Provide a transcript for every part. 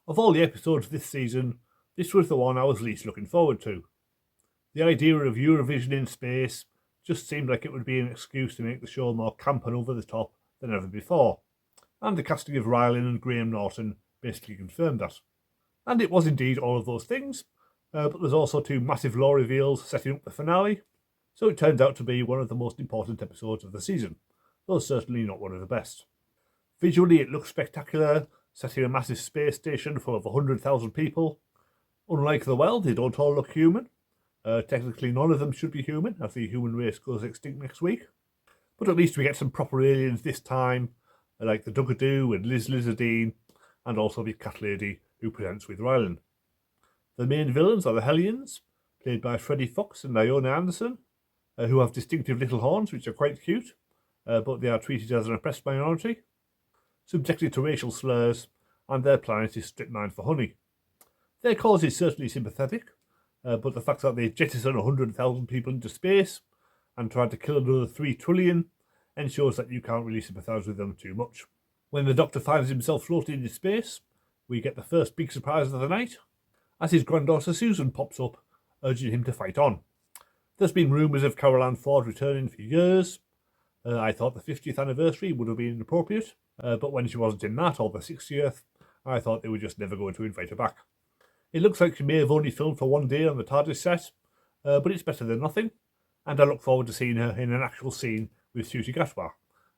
Of all the episodes this season, this was the one I was least looking forward to. The idea of Eurovision in space just seemed like it would be an excuse to make the show more camp and over the top than ever before, and the casting of Rylan and Graham Norton basically confirmed that. And it was indeed all of those things, but there's also two massive lore reveals setting up the finale, so it turned out to be one of the most important episodes of the season, though certainly not one of the best. Visually it looks spectacular, setting a massive space station full of 100,000 people. Unlike the well, they don't all look human. Technically none of them should be human, as the human race goes extinct next week. But at least we get some proper aliens this time, like the Dugadoo and Liz Lizardine, and also the Cat Lady who presents with Rylan. The main villains are the Hellions, played by Freddie Fox and Iona Anderson, who have distinctive little horns which are quite cute, but they are treated as an oppressed minority, subjected to racial slurs, and their planet is strip mined for honey. Their cause is certainly sympathetic, but the fact that they jettison 100,000 people into space and try to kill another 3 trillion ensures that you can't really sympathise with them too much. When the Doctor finds himself floating in space, we get the first big surprise of the night, as his granddaughter Susan pops up, urging him to fight on. There's been rumours of Carol Ann Ford returning for years. I thought the 50th anniversary would have been appropriate, but when she wasn't in that, or the 60th, I thought they were just never going to invite her back. It looks like she may have only filmed for one day on the TARDIS set, but it's better than nothing, and I look forward to seeing her in an actual scene with Ncuti Gatwa,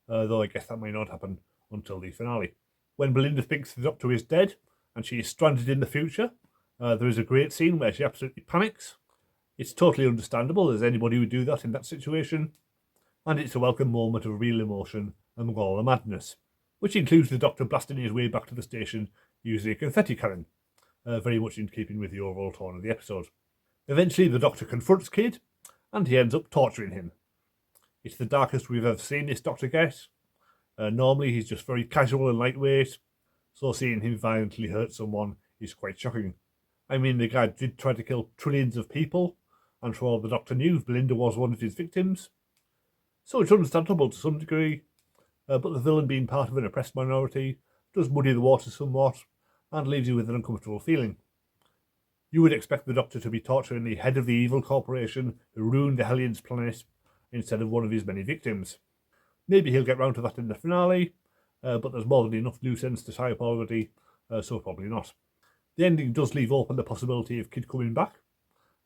though I guess that may not happen until the finale. When Belinda thinks the Doctor is dead, and she is stranded in the future, there is a great scene where she absolutely panics. It's totally understandable, as anybody would do that in that situation, and it's a welcome moment of real emotion among all the madness, which includes the Doctor blasting his way back to the station using a confetti cannon, very much in keeping with the overall tone of the episode. Eventually the Doctor confronts Kid, and he ends up torturing him. It's the darkest we've ever seen this Doctor get. Normally he's just very casual and lightweight, so seeing him violently hurt someone is quite shocking. I mean, the guy did try to kill trillions of people, and for all the Doctor knew, Belinda was one of his victims. So it's understandable to some degree, but the villain being part of an oppressed minority does muddy the water somewhat, and leaves you with an uncomfortable feeling. You would expect the Doctor to be torturing the head of the evil corporation who ruined the Hellions planet, instead of one of his many victims. Maybe he'll get round to that in the finale, but there's more than enough loose ends to tie up already, so probably not. The ending does leave open the possibility of Kid coming back,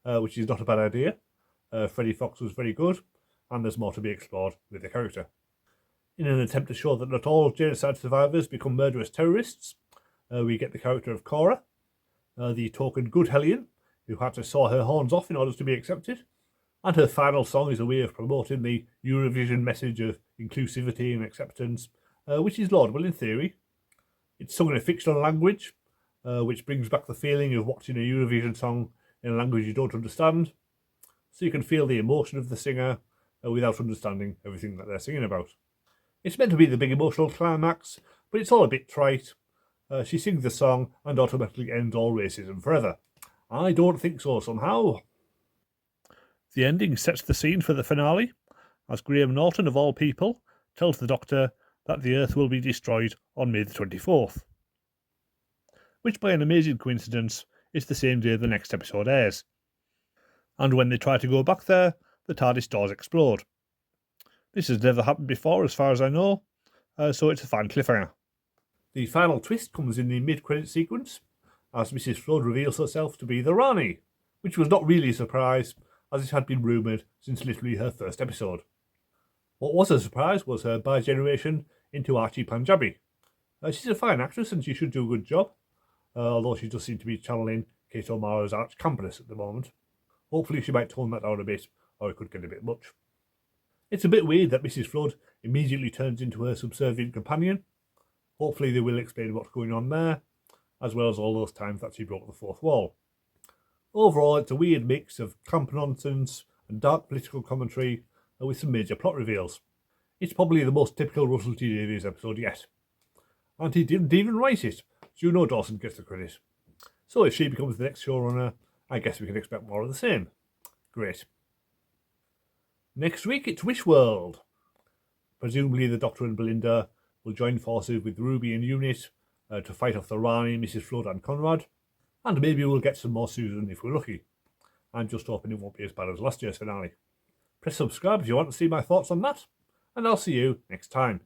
which is not a bad idea. Freddie Fox was very good, and there's more to be explored with the character. In an attempt to show that not all genocide survivors become murderous terrorists, we get the character of Cora, the token good Hellion, who had to saw her horns off in order to be accepted, and her final song is a way of promoting the Eurovision message of inclusivity and acceptance, which is laudable in theory. It's sung in a fictional language, which brings back the feeling of watching a Eurovision song in a language you don't understand, so you can feel the emotion of the singer without understanding everything that they're singing about. It's meant to be the big emotional climax, but it's all a bit trite. She sings the song and automatically ends all racism forever. I don't think so somehow. The ending sets the scene for the finale, as Graham Norton, of all people, tells the Doctor that the Earth will be destroyed on May the 24th. Which, by an amazing coincidence, is the same day the next episode airs. And when they try to go back there, the TARDIS doors explode. This has never happened before, as far as I know, so it's a fine cliffhanger. The final twist comes in the mid-credit sequence, as Mrs. Flood reveals herself to be the Rani, which was not really a surprise, as it had been rumoured since literally her first episode. What was a surprise was her bi-generation into Archie Panjabi. She's a fine actress and she should do a good job, although she does seem to be channeling Kate O'Mara's arch camperness at the moment. Hopefully she might tone that down a bit, or it could get a bit much. It's a bit weird that Mrs. Flood immediately turns into her subservient companion. Hopefully they will explain what's going on there, as well as all those times that she broke the fourth wall. Overall, it's a weird mix of camp nonsense and dark political commentary with some major plot reveals. It's probably the most typical Russell T Davies episode yet. And he didn't even write it. Juno Dawson gets the credit. So if she becomes the next showrunner, I guess we can expect more of the same. Great. Next week, it's Wish World. Presumably the Doctor and Belinda will join forces with Ruby and Unit to fight off the Rani, Mrs. Flood and Conrad. And maybe we'll get some more Susan if we're lucky. I'm just hoping it won't be as bad as last year's finale. Press subscribe if you want to see my thoughts on that, and I'll see you next time.